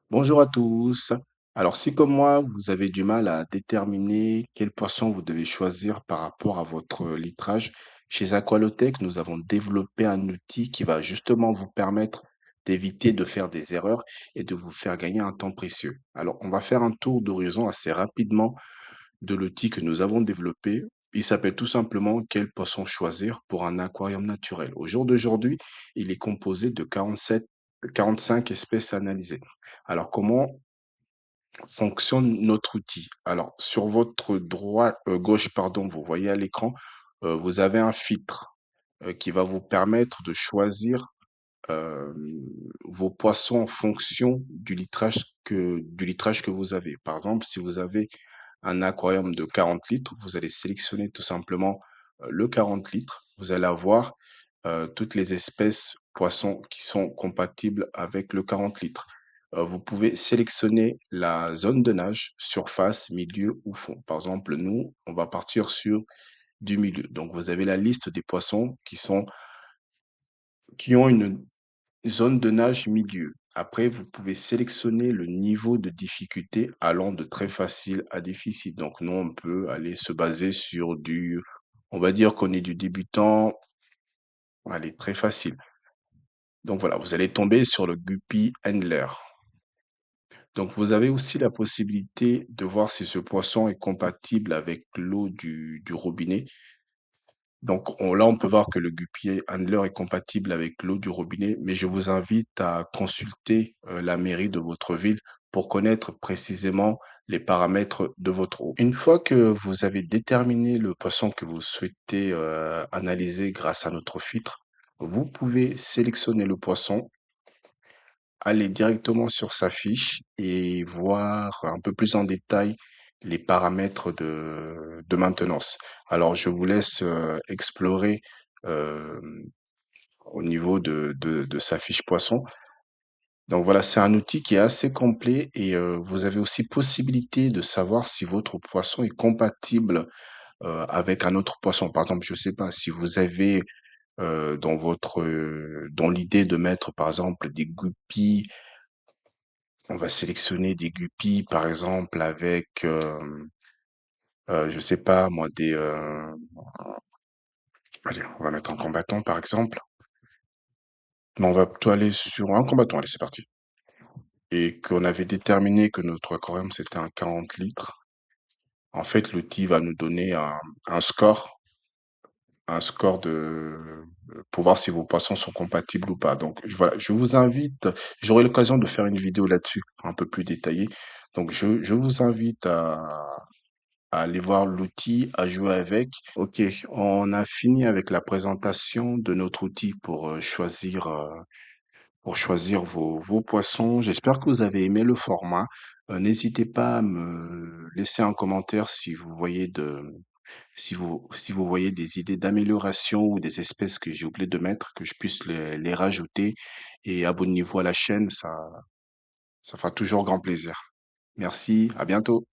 Bonjour à tous. Alors, si comme moi, vous avez du mal à déterminer quel poisson vous devez choisir par rapport à votre litrage, chez Aqualotech, nous avons développé un outil qui va justement vous permettre d'éviter de faire des erreurs et de vous faire gagner un temps précieux. Alors, on va faire un tour d'horizon assez rapidement de l'outil que nous avons développé. Il s'appelle tout simplement Quel poisson choisir pour un aquarium naturel. Au jour d'aujourd'hui, il est composé de 45 espèces analysées. Alors, comment fonctionne notre outil? Alors, sur votre gauche, pardon, vous voyez à l'écran, vous avez un filtre qui va vous permettre de choisir euh, vos poissons en fonction du litrage que vous avez. Par exemple, si vous avez un aquarium de 40 litres, vous allez sélectionner tout simplement le 40 litres. Vous allez avoir toutes les espèces poissons qui sont compatibles avec le 40 litres. Vous pouvez sélectionner la zone de nage, surface, milieu ou fond. Par exemple, nous, on va partir sur du milieu. Donc, vous avez la liste des poissons qui ont une zone de nage milieu. Après, vous pouvez sélectionner le niveau de difficulté allant de très facile à difficile. Donc, nous, on peut aller se baser sur on va dire qu'on est du débutant, allez, très facile. Donc voilà, vous allez tomber sur le Guppy Handler. Donc, vous avez aussi la possibilité de voir si ce poisson est compatible avec l'eau du robinet. Donc là, on peut voir que le Guppy Handler est compatible avec l'eau du robinet, mais je vous invite à consulter la mairie de votre ville pour connaître précisément les paramètres de votre eau. Une fois que vous avez déterminé le poisson que vous souhaitez analyser grâce à notre filtre, vous pouvez sélectionner le poisson, aller directement sur sa fiche et voir un peu plus en détail les paramètres de maintenance. Alors, je vous laisse explorer euh, au niveau de sa fiche poisson. Donc voilà, c'est un outil qui est assez complet et vous avez aussi possibilité de savoir si votre poisson est compatible avec un autre poisson. Par exemple, je sais pas, si vous avez dans l'idée de mettre par exemple des guppies. On va sélectionner des guppies, par exemple, avec, je sais pas moi, allez, on va mettre un combattant, par exemple. Mais on va plutôt aller sur un combattant, allez, c'est parti. Et qu'on avait déterminé que notre aquarium, c'était un 40 litres. En fait, l'outil va nous donner un score, un score pour voir si vos poissons sont compatibles ou pas. Donc, voilà, je vous invite, j'aurai l'occasion de faire une vidéo là-dessus, un peu plus détaillée. Donc, je vous invite à aller voir l'outil, à jouer avec. Ok, on a fini avec la présentation de notre outil pour choisir vos poissons. J'espère que vous avez aimé le format. N'hésitez pas à me laisser un commentaire si vous voyez des idées d'amélioration ou des espèces que j'ai oublié de mettre, que je puisse les rajouter. Et abonnez-vous à la chaîne, ça fera toujours grand plaisir. Merci, à bientôt.